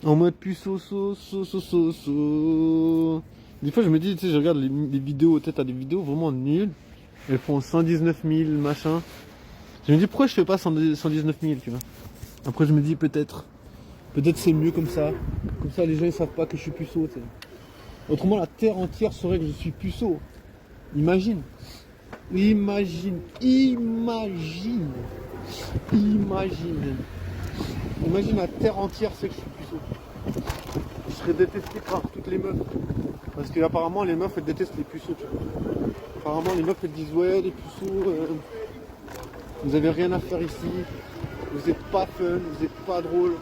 En mode puceau, so. Des fois, je me dis, tu sais, je regarde les vidéos, peut-être à des vidéos vraiment nulles. Elles font 119 000, machin. Je me dis, pourquoi je fais pas 119 000, tu vois. Après, je me dis, peut-être c'est mieux comme ça. Comme ça, les gens, ils savent pas que je suis puceau, tu sais. Autrement, la terre entière saurait que je suis puceau. Imagine. Imagine la terre entière sait que je suis puceau. Je serais détesté par toutes les meufs. Parce que apparemment les meufs elles détestent les puceaux, tu vois. Apparemment les meufs elles disent ouais les puceaux, vous avez rien à faire ici, vous êtes pas fun, vous êtes pas drôle.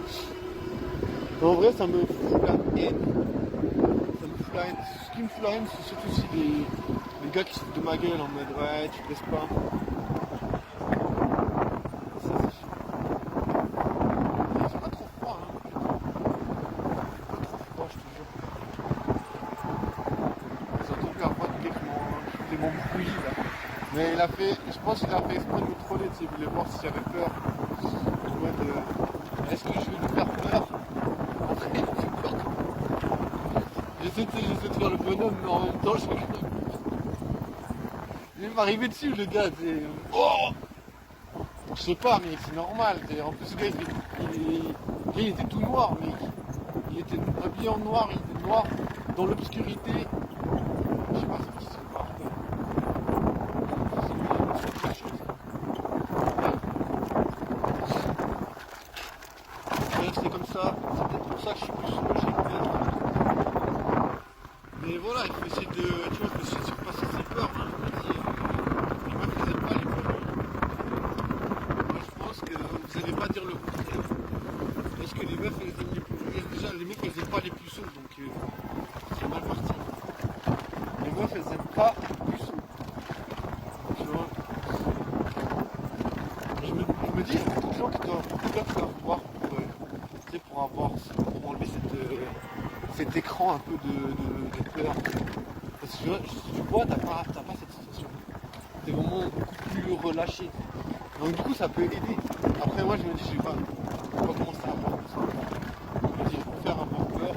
En vrai ça me fout la haine. Ça me fout la haine. Ce qui me fout la haine c'est surtout si les gars qui se foutent de ma gueule en mode ouais tu te laisses pas. Ça c'est chiant. Il fait pas trop froid hein. Pas trop froid je te jure. Ils ont entendu la voix du gars qui m'ont bouilli là. Mais je pense qu'il a fait exprès de me troller, tu sais, il voulait voir si j'avais peur. En mode, est-ce que je vais lui faire peur? Après, j'ai peur. J'essaie de faire le bonhomme, mais en même temps, il m'arrivait dessus, le gars, tu sais. Oh, je sais pas, mais c'est normal. En plus, le gars, il était tout noir, mais il était habillé en noir, il était noir, dans l'obscurité. Je sais pas ce qui se passe. C'est comme ça, c'est peut-être pour ça que je suis plus sous, j'aime bien. Mais voilà, il faut essayer de, tu vois, il faut essayer de surpasser ses peurs. Hein. Je me dis, les meufs, elles aiment pas les peurs. Moi, je pense que vous n'allez pas dire le contraire. Est-ce que les meufs, elles aiment les puceaux? Déjà, les meufs, elles aiment pas les puceaux, donc c'est mal parti. Les meufs, elles aiment pas les puceaux. Tu vois. Je me dis, il y a beaucoup de gens qui doivent voir pour enlever cet écran un peu de peur. Parce que si tu vois, t'as pas cette sensation. T'es vraiment beaucoup plus relâché. Donc du coup ça peut aider. Après moi je me dis je vais pas commencer à avoir tout ça. Je me dis je préfère avoir peur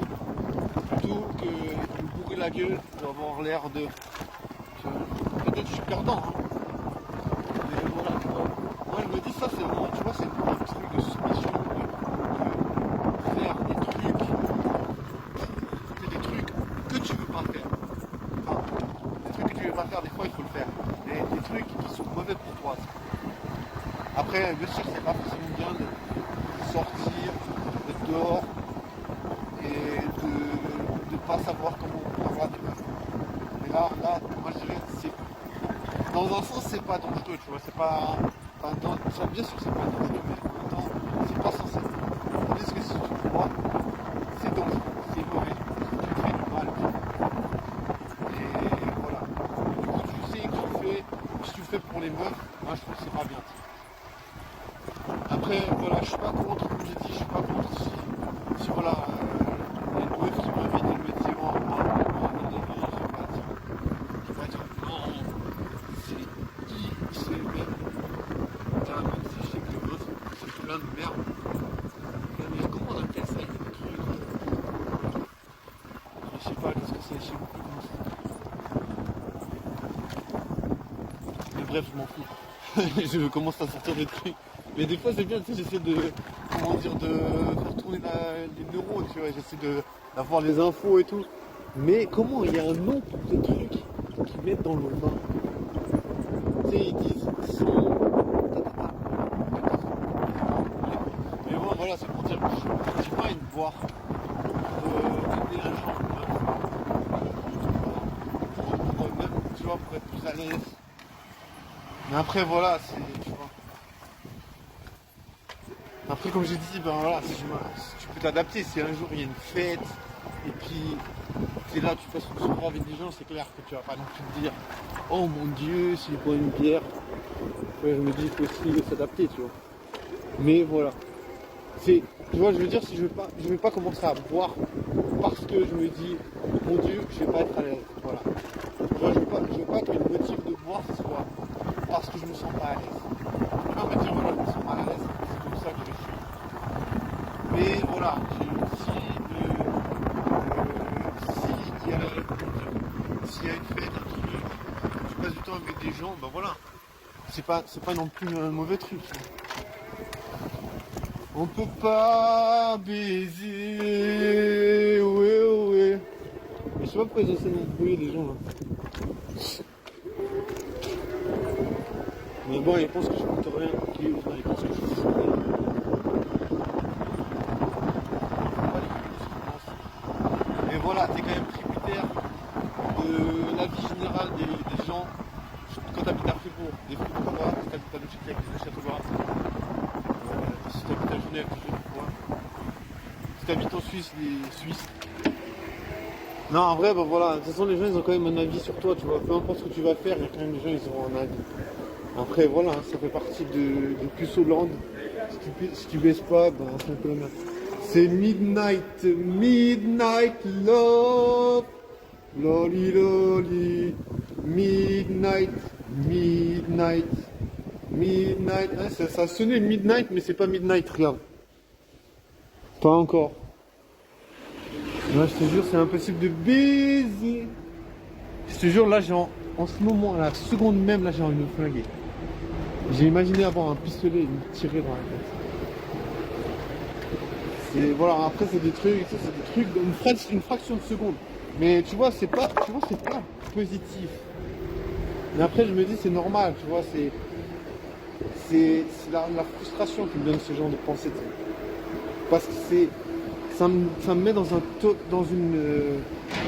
plutôt que de me bourrer la gueule pour avoir l'air de. Peut-être je suis perdant. Hein. Mais voilà, tu vois. Moi je me dis ça c'est vraiment, tu vois, c'est un truc de soumission. Faire des trucs que tu veux pas faire. Enfin, des trucs que tu veux pas faire, des fois il faut le faire. Mais des trucs qui sont mauvais pour toi. Après, bien sûr, c'est pas forcément bien de sortir, d'être dehors et de pas savoir comment avoir des meufs. Mais là, moi je dirais, c'est dans un sens c'est pas dangereux, tu vois, c'est pas. Enfin, bien sûr c'est pas dangereux, mais en même temps, c'est pas censé. Tandis que si tu le vois, c'est dangereux, c'est mauvais, tu te fais du mal. Et voilà. Du coup, tu sais que si tu le fais pour les meufs, moi je trouve que c'est pas bien. Après, voilà, je suis pas contre, comme j'ai dit, je suis pas contre si voilà, les meufs qui m'invitent et me disent, oh, moi, je vais pas dire non, c'est même, même si je sais que les meufs, c'est plein de merde. Mais comment on appelle ça, il y a des trucs, je sais pas, qu'est-ce que c'est, je sais plus comment c'est. Mais bref, je m'en fous. Je commence à sortir des trucs. Mais des fois c'est bien, tu sais, j'essaie de faire tourner les neurones, tu vois, j'essaie d'avoir les infos et tout. Mais comment il y a un nombre de trucs qu'ils mettent dans le bain? Tu sais, ils disent son. Mais bon, voilà, c'est pour dire que je suis pas une boire des gens pour eux-mêmes, tu vois, pour être plus à l'aise. Mais après voilà, c'est. Tu vois. Après, comme j'ai dit, ben voilà, si tu peux t'adapter. Si un jour il y a une fête, et puis tu es là, tu passes une soirée avec des gens, c'est clair que tu vas pas non plus te dire oh mon dieu, s'il boit une bière. Ouais, je me dis, il faut aussi s'adapter, tu vois. Mais voilà. Tu vois, je veux dire, si je vais pas commencer à boire parce que je me dis mon dieu, je vais pas être à l'aise. Voilà. Tu vois, je veux pas que le motif de boire ce soit parce que je me sens pas à l'aise. Je vais pas me dire voilà, je me sens pas à l'aise, c'est comme ça que je suis. Mais voilà, gens, ben voilà. C'est pas non plus un mauvais truc. On peut pas baiser, ouais, ouais. Mais je sais pas pourquoi ils essaient de m'embrouiller les gens là. Mais bon, ils pensent que je compte rien. Ils pensent que je fais rien. Et voilà, t'es quand même tributaire de la vie générale des gens. Quand t'habites à Fribourg, des Fribourgeois, si t'habites à Neuchâtel, des Neuchâtelois, si t'habites à Genève, des Genevois, si t'habites en Suisse, des Suisses. Non, en vrai, ben voilà, de toute façon, les gens, ils ont quand même un avis sur toi, tu vois. Peu importe ce que tu vas faire, il y a quand même des gens, ils auront un avis. Après, voilà, ça fait partie de Puceauland. Si tu baisses pas, ben, c'est un peu la merde. C'est Midnight Love. Loli loli. Midnight. Ouais, ça sonnait Midnight, mais c'est pas Midnight, regarde. Pas encore. Moi, je te jure, c'est impossible de baiser. Je te jure, là, en ce moment, à la seconde même, là, j'ai envie de me flinguer. J'ai imaginé avoir un pistolet et me tirer dans la tête. Et voilà, après, c'est des trucs, une fraction de seconde. Mais tu vois, c'est pas positif. Mais après, je me dis, c'est normal, tu vois, c'est la frustration qui me donne ce genre de pensée. Parce que ça me met dans une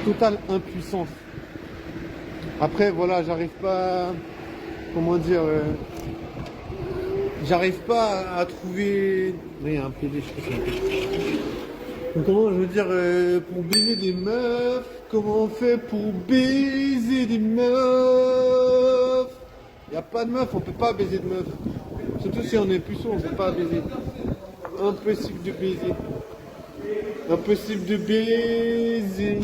totale impuissance. Après, voilà, j'arrive pas, comment dire, j'arrive pas à trouver. Il y a un PD, je sais pas. Donc, comment je veux dire, pour baiser des meufs, comment on fait pour baiser des meufs? Il n'y a pas de meufs, on peut pas baiser de meufs. Surtout si on est puceau, on peut pas baiser. Impossible de baiser. Impossible de baiser.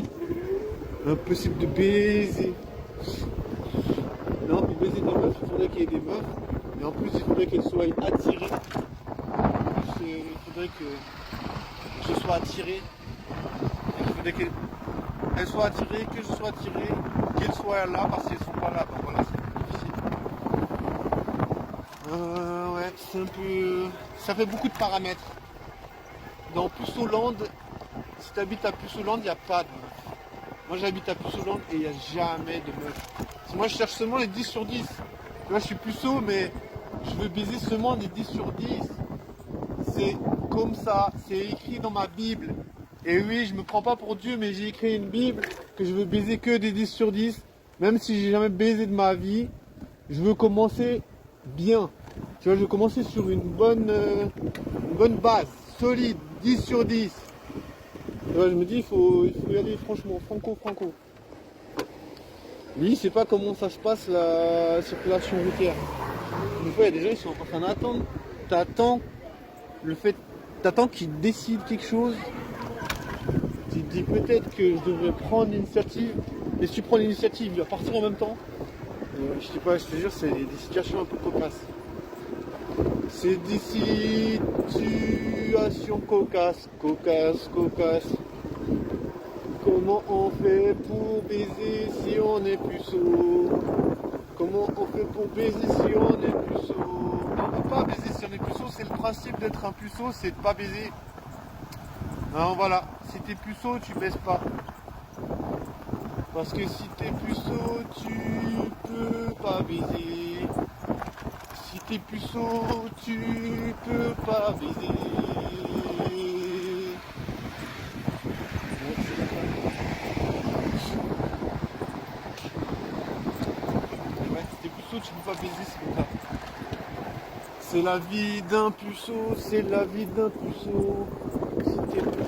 Impossible de baiser. Non, pour baiser des meufs, il faudrait qu'il y ait des meufs. Mais en plus, il faudrait qu'elles soient attirées. Il faudrait que je sois attiré. Il faudrait qu'elles soient attirées, que je sois attiré, qu'elles soient là parce qu'elles sont pas là. Donc voilà, c'est difficile. Ouais, c'est un peu. Ça fait beaucoup de paramètres. Dans Puceauland, si tu habites à Puceauland, il n'y a pas de meufs. Moi j'habite à Puceauland et il n'y a jamais de meufs. Moi je cherche seulement les 10 sur 10. Là je suis puceau, mais je veux baiser seulement des 10 sur 10. C'est comme ça, c'est écrit dans ma Bible. Et oui, je me prends pas pour Dieu, mais j'ai écrit une Bible que je veux baiser que des 10 sur 10. Même si j'ai jamais baisé de ma vie, je veux commencer bien. Tu vois, je veux commencer sur une bonne base, solide, 10 sur 10. Tu vois, je me dis, il faut y aller franchement, franco. Lui, il sait pas comment ça se passe la circulation routière. Une fois, il y a des gens, ils sont en train d'attendre. T'attends qu'ils décident quelque chose. Tu te dis peut-être que je devrais prendre l'initiative. Et si tu prends l'initiative, il va partir en même temps. Je sais pas, je te jure, c'est des situations un peu cocasses. C'est des situations cocasses. Comment on fait pour baiser si on est puceau? Comment on fait pour baiser si on est puceau? On ne peut pas baiser si on est puceau, c'est le principe d'être un puceau, c'est de pas baiser. Non, voilà, si t'es puceau, tu baises pas. Parce que si t'es puceau, tu peux pas baiser. Si t'es puceau, tu peux pas baiser. Ouais, si t'es puceau, tu peux pas baiser, c'est comme ça. C'est la vie d'un puceau, c'est la vie d'un puceau. Si t'es puceau,